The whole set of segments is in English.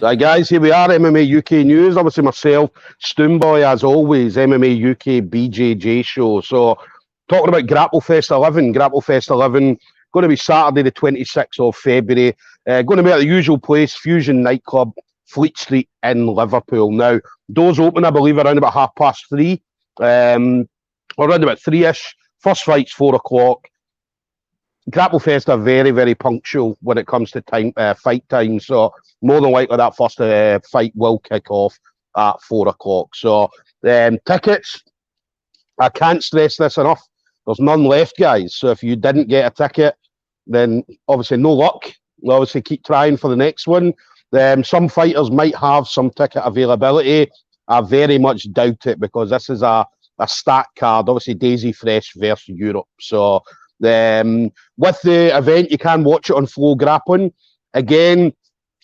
Right, guys, here we are, MMA UK News. Obviously, myself, Stoomboy, as always, MMA UK BJJ show. So, talking about Grapplefest 11. Grapplefest 11, going to be Saturday, the 26th of February. Going to be at the usual place, Fusion Nightclub, Fleet Street in Liverpool. Now, doors open, I believe, around about 3:30, or around about 3-ish. First fight's 4 o'clock. Grapplefest are very, very punctual when it comes to time, fight time. So more than likely that first fight will kick off at 4 o'clock. So tickets, I can't stress this enough. There's none left, guys. So if you didn't get a ticket, then obviously no luck. We'll obviously keep trying for the next one. Some fighters might have some ticket availability. I very much doubt it because this is a stacked card. Obviously, Daisy Fresh versus Europe. So with the event, you can watch it on Flow Grappling. Again,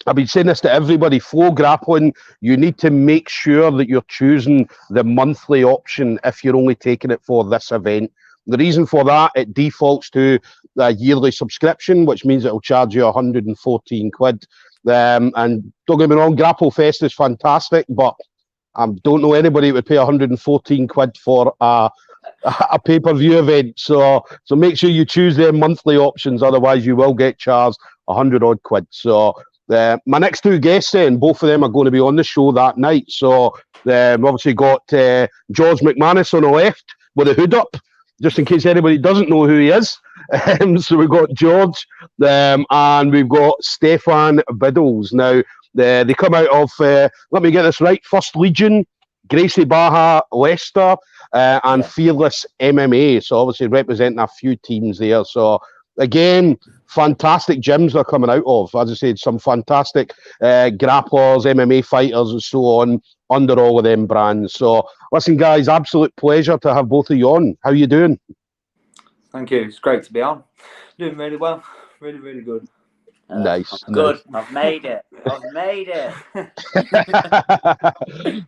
I've been saying this to everybody, Flow Grappling, you need to make sure that you're choosing the monthly option if you're only taking it for this event. The reason for that, it defaults to a yearly subscription, which means it'll charge you 114 quid. And don't get me wrong, Grapple Fest is fantastic, but I don't know anybody who would pay 114 quid for a pay-per-view event. So make sure you choose their monthly options, otherwise you will get charged 100 odd quid. So my next two guests then, both of them are going to be on the show that night. So we've obviously got George McManus on the left with a hood up, just in case anybody doesn't know who he is. So we've got George and we've got Stefan Biddles. Now, they come out of, let me get this right, First Legion, Gracie Barra Leicester, and Fearless MMA. So obviously representing a few teams there. So again, fantastic gyms they're coming out of. As I said, some fantastic grapplers, MMA fighters and so on under all of them brands. So listen, guys, absolute pleasure to have both of you on. How are you doing? Thank you. It's great to be on. Doing really well. Really, really good. Nice. Good. I've made it.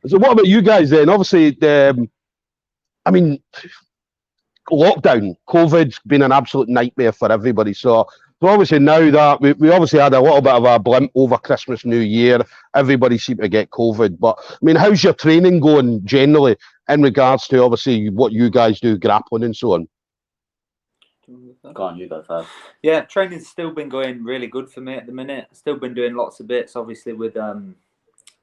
So what about you guys then? Obviously, I mean, lockdown, COVID's been an absolute nightmare for everybody. So obviously now that we obviously had a little bit of a blimp over Christmas, New Year, everybody seemed to get COVID. But I mean, how's your training going generally in regards to obviously what you guys do, grappling and so on? Go on, you go first. Yeah, training's still been going really good for me at the minute. Still been doing lots of bits, obviously with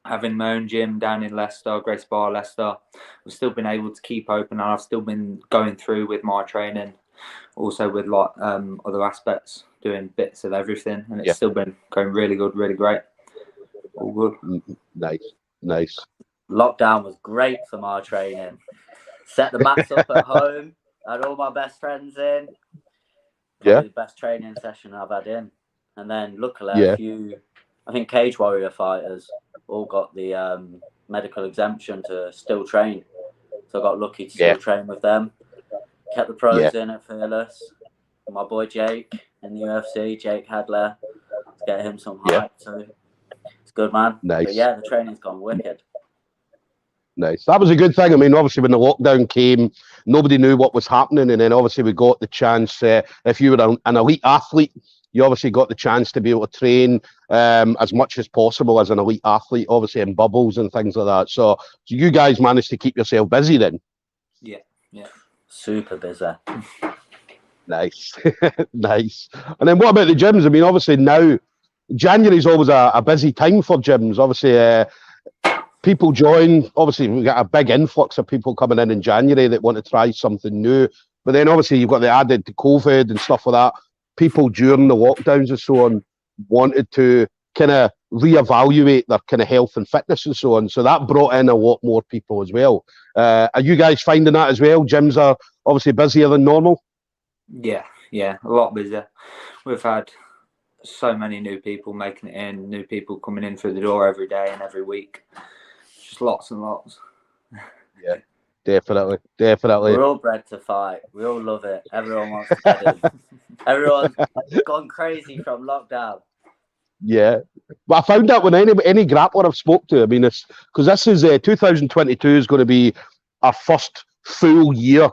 having my own gym down in Leicester, Gracie Barra Leicester. I've still been able to keep open, and I've still been going through with my training, also with like other aspects, doing bits of everything, and it's still been going really good, really great. All good. Nice. Lockdown was great for my training. Set the mats up at home. Had all my best friends in. Probably the best training session I've had in. And then luckily a few, I think Cage Warrior fighters all got the medical exemption to still train. So I got lucky to still train with them. Kept the pros in at Fearless. My boy Jake in the UFC, Jake Hadler. To get him some hype too. It's good, man. Nice. But yeah, the training's gone wicked. Nice. That was a good thing. I mean, obviously, when the lockdown came, nobody knew what was happening. And then obviously we got the chance, if you were an elite athlete, you obviously got the chance to be able to train as much as possible as an elite athlete, obviously in bubbles and things like that. So you guys managed to keep yourself busy then? Yeah. Super busy. Nice. Nice. And then what about the gyms? I mean, obviously now, January is always a busy time for gyms. Obviously, people join. Obviously, we got a big influx of people coming in January that want to try something new. But then obviously you've got the added COVID and stuff like that. People during the lockdowns and so on wanted to kind of reevaluate their kind of health and fitness and so on. So that brought in a lot more people as well. Are you guys finding that as well? Gyms are obviously busier than normal? Yeah, a lot busier. We've had so many new people making it in, new people coming in through the door every day and every week. Just lots and lots. Yeah, definitely. We're all bred to fight. We all love it. Everyone wants to get in. Everyone's gone crazy from lockdown. Yeah, but I found out when any grappler I've spoke to, I mean, it's because this is 2022 is going to be our first full year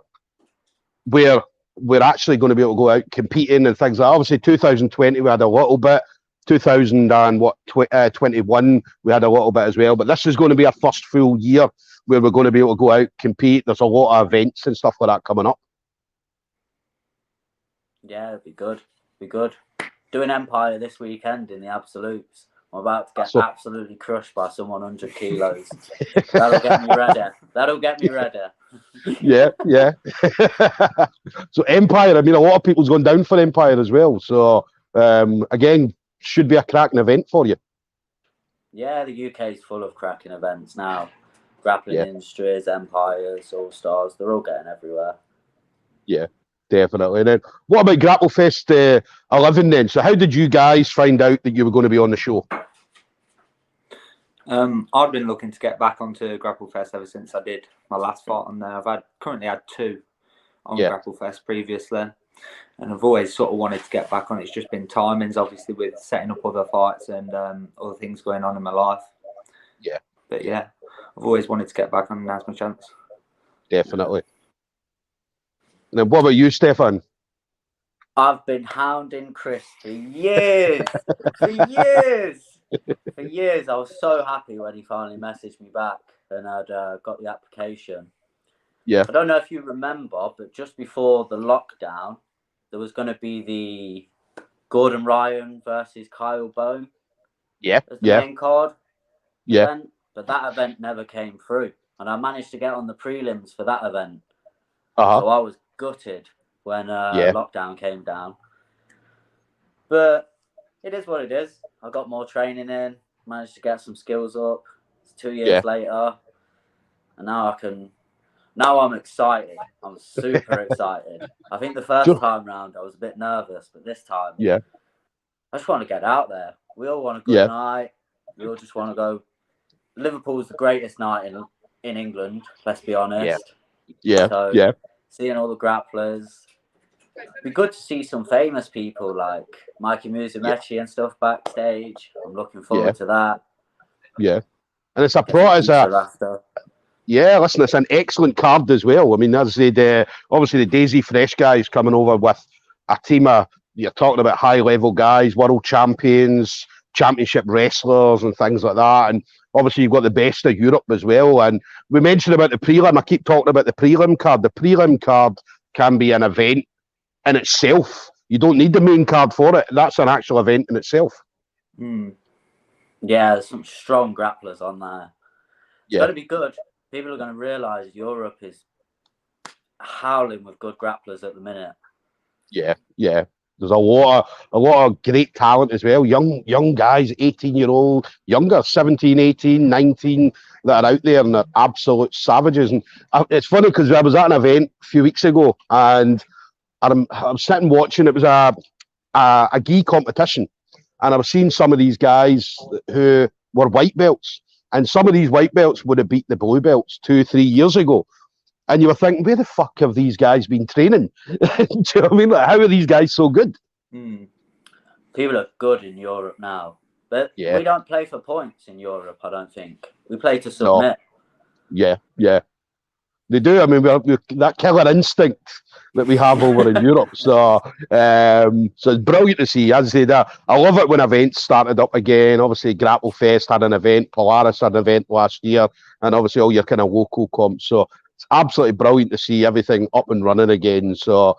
where we're actually going to be able to go out competing and things like that. Obviously, 2020 we had a little bit. 2021, we had a little bit as well. But this is going to be our first full year where we're going to be able to go out, compete. There's a lot of events and stuff like that coming up. Yeah, it'd be good. Be good. Doing Empire this weekend in the absolutes. I'm about to get absolutely crushed by someone 100 kilos. That'll get me ready. That'll get me ready. Yeah. So Empire, I mean, a lot of people's gone down for Empire as well. So, again, should be a cracking event for you. Yeah, the UK is full of cracking events now. Grappling Industries, Empires, All Stars, they're all getting everywhere. Yeah. Definitely. And then, what about Grapplefest 11 then? So how did you guys find out that you were going to be on the show? I've been looking to get back onto Grapplefest ever since I did my last fight on there. I've currently had 2 on Grapplefest previously, and I've always sort of wanted to get back on. It's just been timings, obviously, with setting up other fights and other things going on in my life. Yeah. But yeah, I've always wanted to get back on, and now's my chance. Definitely. And then what about you, Stefan? I've been hounding Chris for years. For years. For years. I was so happy when he finally messaged me back and I'd got the application. Yeah. I don't know if you remember, but just before the lockdown, there was going to be the Gordon Ryan versus Kyle Bone. Yeah. As the main card. Yeah. Event, but that event never came through. And I managed to get on the prelims for that event. So I was gutted when lockdown came down. But it is what it is. I got more training in, managed to get some skills up. It's 2 years later. And now I'm excited. I'm super excited. I think the first time round I was a bit nervous, but this time I just want to get out there. We all want a good night. We all just want to go. Liverpool's the greatest night in England, let's be honest. Seeing all the grapplers. It'd be good to see some famous people like Mikey Musumeci and stuff backstage. I'm looking forward to that. Yeah. And it's listen, it's an excellent card as well. I mean, as they obviously the Daisy Fresh guys coming over with a team of, you're talking about high level guys, world champions, championship wrestlers and things like that. And obviously you've got the best of Europe as well. And we mentioned about the prelim. I keep talking about the prelim card. The prelim card can be an event in itself. You don't need the main card for it. That's an actual event in itself. Yeah, there's some strong grapplers on there. It's going to be good. People are going to realise Europe is howling with good grapplers at the minute. Yeah. There's a lot of great talent as well. Young guys, 18-year-old, younger, 17, 18, 19, that are out there and they're absolute savages. And it's funny because I was at an event a few weeks ago and I'm sitting watching. It was a gi competition, and I was seeing some of these guys who were white belts, and some of these white belts would have beat the blue belts 2-3 years ago. And you were thinking, where the fuck have these guys been training? Do you know what I mean? Like, how are these guys so good? People are good in Europe now. But we don't play for points in Europe, I don't think. We play to submit. No. Yeah. They do. I mean, we're that killer instinct that we have over in Europe. So it's brilliant to see. As I say, that I love it when events started up again. Obviously, Grapple Fest had an event, Polaris had an event last year, and obviously all your kind of local comps. So it's absolutely brilliant to see everything up and running again. So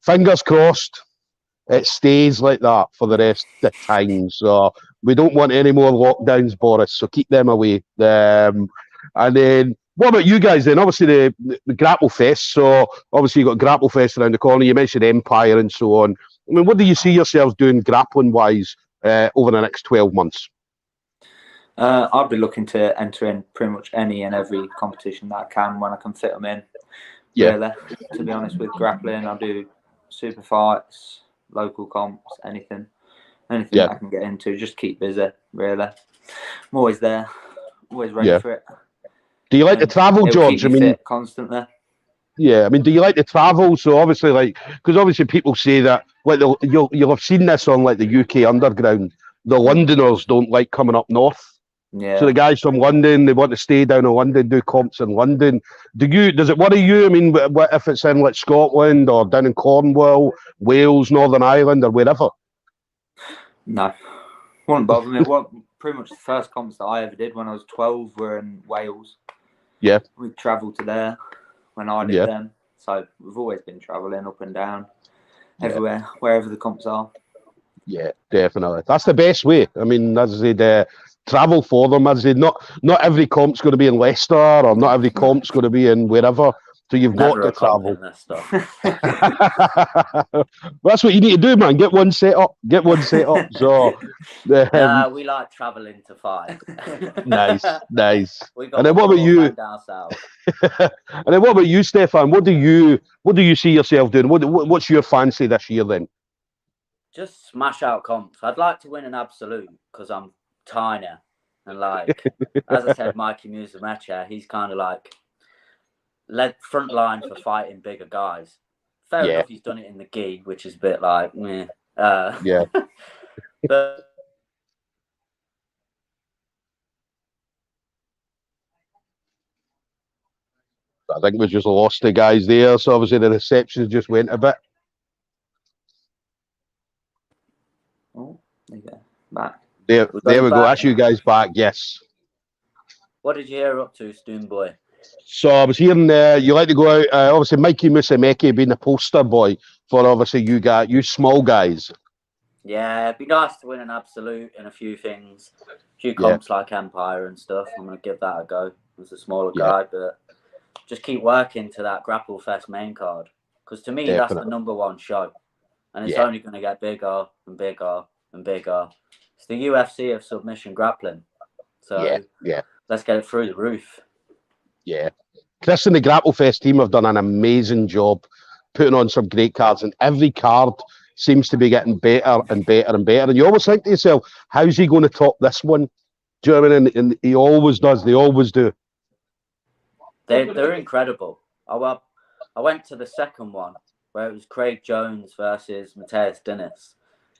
fingers crossed it stays like that for the rest of the time. So we don't want any more lockdowns, Boris. So keep them away. And then, what about you guys then? Obviously the Grapple Fest. So obviously you got Grapple Fest around the corner. You mentioned Empire and so on. I mean, what do you see yourselves doing grappling wise over the next 12 months? I'd be looking to enter in pretty much any and every competition that I can when I can fit them in. Really, to be honest, with grappling, I'll do super fights, local comps, anything that I can get into. Just keep busy, really. I'm always there, always ready for it. Do you like to travel, George? I mean, constantly. Yeah, I mean, do you like to travel? So obviously, because obviously people say that, like, you'll have seen this on like the UK Underground. The Londoners don't like coming up north. Yeah. So the guys from London, they want to stay down in London, do comps in London. Does it worry you? I mean, what if it's in like Scotland or down in Cornwall, Wales, Northern Ireland, or wherever? No, Wouldn't bother me. Pretty much the first comps that I ever did when I was 12 were in Wales. Yeah. We travelled to there when I did them. So we've always been travelling up and down, everywhere, wherever the comps are. Yeah, definitely. That's the best way. I mean, as I said, travel for them. As I said, not every comp's going to be in Leicester, or not every comp's going to be in wherever. So you've got to travel. That's what you need to do, man. Get one set up. So, we like traveling to fight. Nice. We got and then what about you? Down south. And then what about you, Stefan? What do you see yourself doing? What's your fancy this year then? Just smash out comps. I'd like to win an absolute because I'm tiny. And like, as I said, Mikey Musamecha, he's kind of like led front line for fighting bigger guys. Fair enough, he's done it in the gi, which is a bit like, meh. But I think we just lost the guys there, so obviously the reception just went a bit. Oh, there you go. Back. There we go. That's you guys back, yes. What did you hear up to, Stoomboy? So I was hearing you like to go out, obviously Mikey Musameki being the poster boy for obviously you small guys. Yeah, it'd be nice to win an absolute in a few things. A few comps like Empire and stuff. I'm going to give that a go as a smaller guy, but just keep working to that Grapple Fest main card. Because to me, that's the #1 show. And it's only going to get bigger and bigger and bigger. It's the UFC of submission grappling. So let's get it through the roof. Yeah. Chris and the Grapple Fest team have done an amazing job putting on some great cards, and every card seems to be getting better and better and better. And you always think to yourself, how's he going to top this one? Do you know what I mean? And he always does. They always do. They're incredible. I went to the second one where it was Craig Jones versus Mateus Dennis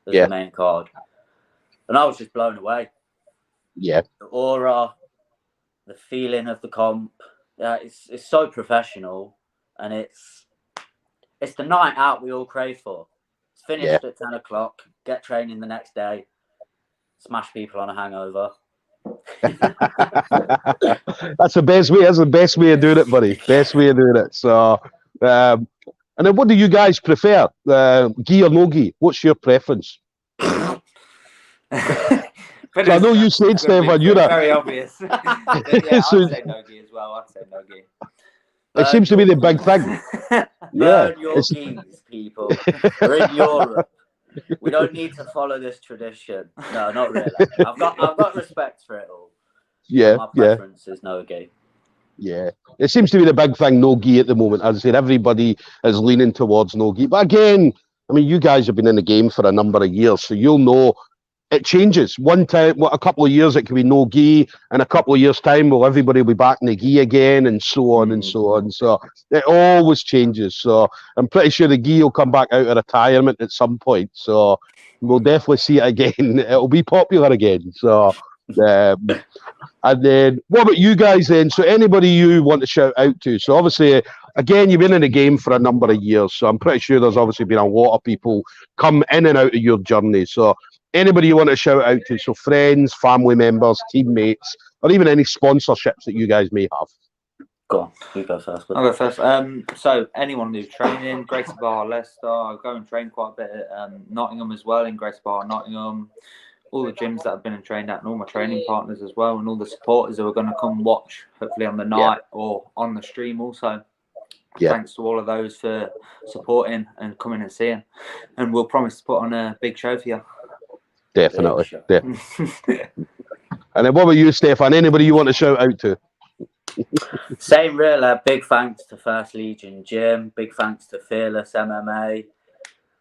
as the main card. And I was just blown away. Yeah. The aura, the feeling of the comp. It's so professional, and it's the night out we all crave for. It's finished at 10 o'clock, get training the next day, smash people on a hangover. That's the best way. That's the best way of doing it, buddy. Best way of doing it. So, and then what do you guys prefer? Gi or no gi? What's your preference? But I know you said, Stefan, you're very obvious. I'd say no gi as well. I'd say no gi. It seems to be the big thing. Learn your gis, people. We're in Europe. We don't need to follow this tradition. No, not really. I've got respect for it all. Yeah, my preference is no gi. Yeah, it seems to be the big thing, no gi at the moment. As I said, everybody is leaning towards no gi. But again, I mean, you guys have been in the game for a number of years, so you'll know it changes. One time, a couple of years, it can be no gi, and a couple of years' time, everybody will be back in the gi again, and so on and so on. So it always changes. So I'm pretty sure the gi will come back out of retirement at some point. So we'll definitely see it again. It'll be popular again. So. And then what about you guys then? So anybody you want to shout out to? So obviously, again, you've been in the game for a number of years, so I'm pretty sure there's obviously been a lot of people come in and out of your journey. So anybody you want to shout out to? So friends, family members, teammates, or even any sponsorships that you guys may have. Go on, you go first. I'll go first. So anyone who's training, Gracie Barra Leicester, I go and train quite a bit at Nottingham as well, in Gracie Barra Nottingham. All the gyms that I've been and trained at, and all my training partners as well, and all the supporters who are going to come watch, hopefully on the night or on the stream also. Thanks to all of those for supporting and coming and seeing. And we'll promise to put on a big show for you. Definitely. And then what about you, Stefan? Anybody you want to shout out to? Same really. Big thanks to First Legion Gym. Big thanks to Fearless MMA.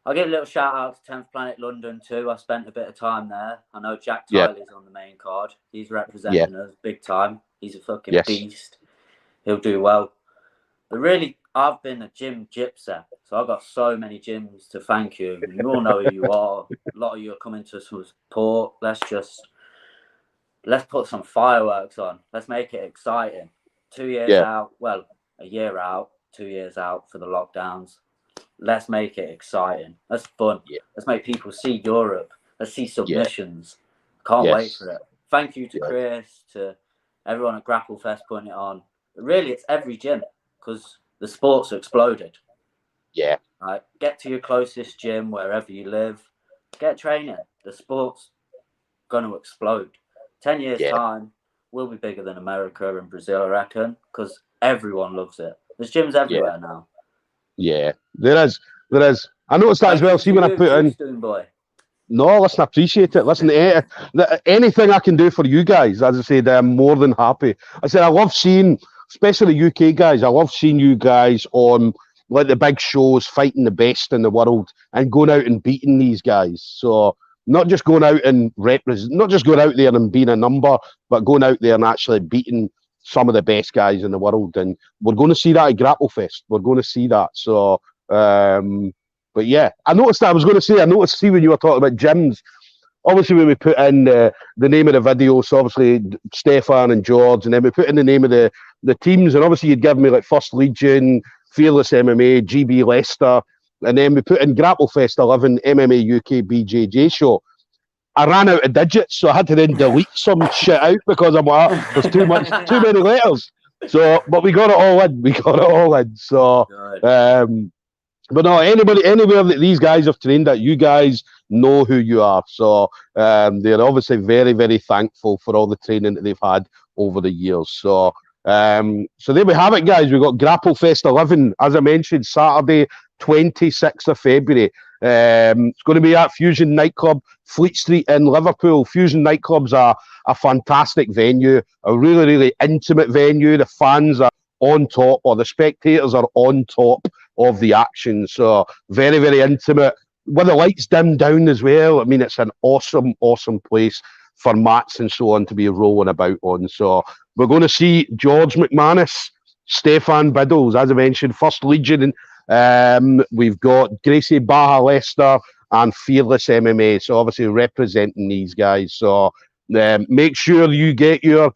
I'll give a little shout out to 10th Planet London too. I spent a bit of time there. I know Jack Tyler's on the main card. He's representing us big time. He's a fucking beast. He'll do well. But really, I've been a gym gypsy. So I've got so many gyms to thank you. You all know who you are. A lot of you are coming to support. Let's put some fireworks on. Let's make it exciting. 2 years out. Well, a year out. 2 years out for the lockdowns. Let's make it exciting. That's fun. Let's make people see Europe. Let's see submissions. Can't wait for it. Thank you to Chris, to everyone at Grapple Fest putting it on. Really, it's every gym because the sport's exploded. Yeah. Right? Get to your closest gym wherever you live. Get training. The sport's going to explode. 10 years time, we'll be bigger than America and Brazil, I reckon, because everyone loves it. There's gyms everywhere now. Yeah, there is. I noticed that as well. See, when I put in... Stoomboy. No, listen, I appreciate it. Listen, anything I can do for you guys, as I said, I'm more than happy. I said, I love seeing, especially UK guys, I love seeing you guys on like the big shows, fighting the best in the world and going out and beating these guys. So not just going out and not just going out there and being a number, but going out there and actually beating some of the best guys in the world. And we're going to see that at Grapplefest. We're going to see that. So, but yeah, I noticed that. I was going to say, see when you were talking about gyms, obviously when we put in the name of the video, so obviously Stefan and George, and then we put in the name of the teams, and obviously you'd give me like First Legion, Fearless MMA, GB Leicester, and then we put in Grapplefest 11, MMA UK BJJ show. I ran out of digits, so I had to then delete some shit out because I'm like, there's too many letters. So, but we got it all in. So, but no, anywhere that these guys have trained at, you guys know who you are. So, they're obviously very, very thankful for all the training that they've had over the years. So, so there we have it, guys. We've got Grapple Fest 11, as I mentioned, Saturday, 26th of February. It's going to be at Fusion Nightclub, Fleet Street in Liverpool. Fusion Nightclub's a fantastic venue, a really, really intimate venue. The fans are on top, or the spectators are on top of the action. So very, very intimate. With the lights dimmed down as well, I mean, it's an awesome, awesome place for mats and so on to be rolling about on. So we're going to see George McManus, Stefan Biddles, as I mentioned, First Legion. We've got Gracie Barra Leicester and Fearless MMA. So obviously representing these guys. So make sure you get your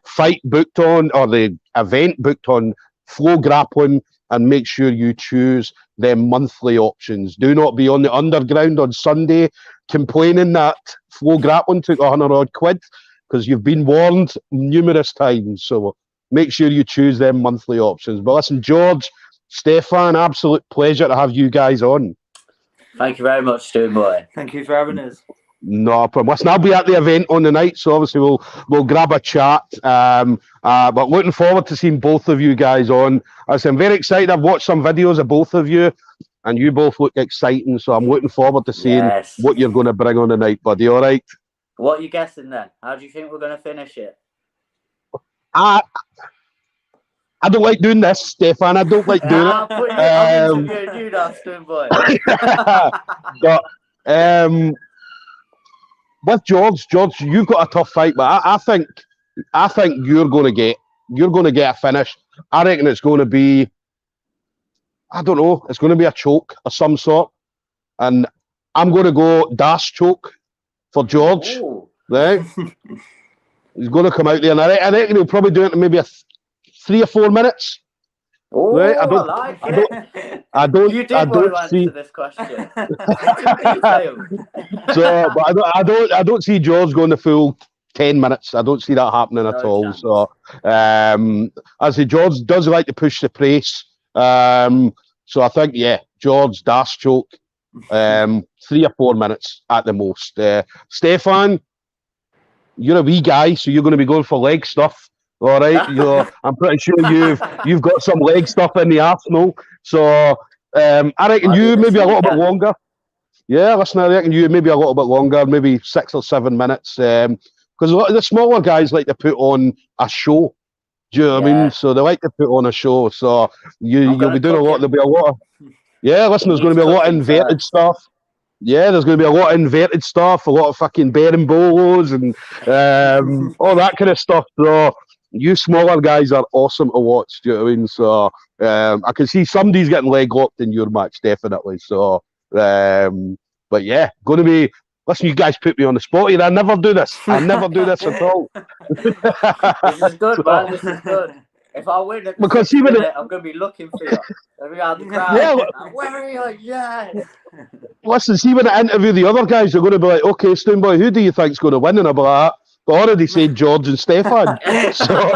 fight booked on, or the event booked on Flow Grappling, and make sure you choose them monthly options. Do not be on the underground on Sunday complaining that Flow Grappling took 100 odd quid, because you've been warned numerous times. So make sure you choose them monthly options. But listen, George, Stefan, absolute pleasure to have you guys on. Thank you very much, Stoomboy. Thank you for having us. No problem. Listen, I'll be at the event on the night, so obviously we'll grab a chat. But looking forward to seeing both of you guys on. I'm very excited. I've watched some videos of both of you, and you both look exciting. So I'm looking forward to seeing what you're going to bring on the night, buddy. All right. What are you guessing then? How do you think we're going to finish it? I don't like doing this, Stefan. I don't like doing it. I'm interviewing you now, Stoomboy. But with George, you've got a tough fight, but I think you're going to get a finish. I reckon it's going to be, I don't know, it's going to be a choke of some sort, and I'm going to go dash choke for George. Ooh. Right? He's going to come out there, and I reckon he'll probably do it in maybe 3 or 4 minutes. Oh, right? I don't see this question. So, but I don't see George going the full 10 minutes. I don't see that happening at all. Chance. So, I say George does like to push the pace. So I think, George dash choke, 3 or 4 minutes at the most. Stefan, you're a wee guy, so you're going to be going for leg stuff. All right, I'm pretty sure you've got some leg stuff in the arsenal. So I reckon you maybe a little bit longer. Yeah, listen, I reckon you maybe a little bit longer, maybe 6 or 7 minutes. Because a lot of the smaller guys like to put on a show. Do you know what I mean? So they like to put on a show. So you'll be doing a lot. There'll be a lot of listen, there's going to be a lot of inverted stuff. Yeah, there's going to be a lot of inverted stuff, a lot of fucking berimbolos and all that kind of stuff. So you smaller guys are awesome to watch. Do you know what I mean? So I can see somebody's getting leg locked in your match, definitely. So, but yeah, going to be. Listen, you guys put me on the spot here. I never do this. I never do this at all. This is good, man. This is good. If I win it, because even I'm going to be looking for you. Every out the crowd. Yeah, where are you? Yes. listen, see when I interview the other guys, they're going to be like, okay, Stoomboy, who do you think's going to win? And I'll be like, I already said George and Stefan. So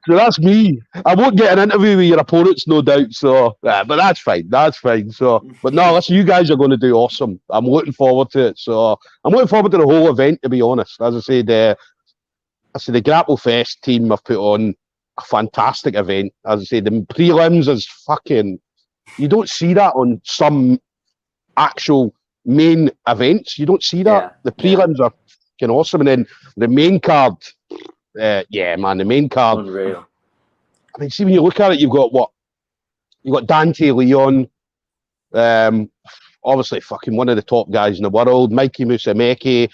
that's me. I won't get an interview with your opponents, no doubt. So, but that's fine. That's fine. So, but no, listen, you guys are going to do awesome. I'm looking forward to it. So, I'm looking forward to the whole event, to be honest. As I said, the Grapple Fest team have put on a fantastic event. As I said, the prelims is fucking. You don't see that on some actual main events. You don't see that. Yeah, the prelims are fucking awesome, and then the main card. The main card. Unreal. I mean, see when you look at it, you've got what? You've got Dante Leon, obviously fucking one of the top guys in the world. Mikey Musumeci,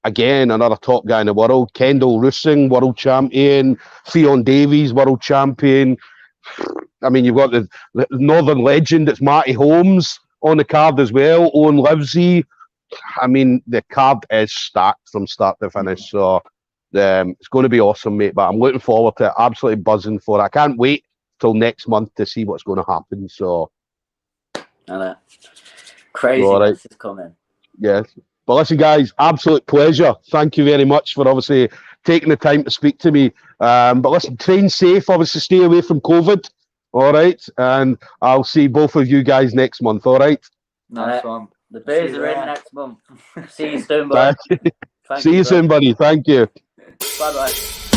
again another top guy in the world. Kendall Rusing, world champion. Theon Davies, world champion. I mean, you've got the Northern legend, it's Matty Holmes on the card as well. Owen Livesey. I mean, the card is stacked from start to finish. So it's going to be awesome, mate. But I'm looking forward to it. Absolutely buzzing for it. I can't wait till next month to see what's going to happen. So, craziness is coming. Yes. But listen, guys, absolute pleasure. Thank you very much for obviously taking the time to speak to me. But listen, train safe. Obviously, stay away from COVID. All right, and I'll see both of you guys next month. All right. Nice one. The beers are in next month. See you soon, buddy. See you soon, buddy. Thank you. Bye bye.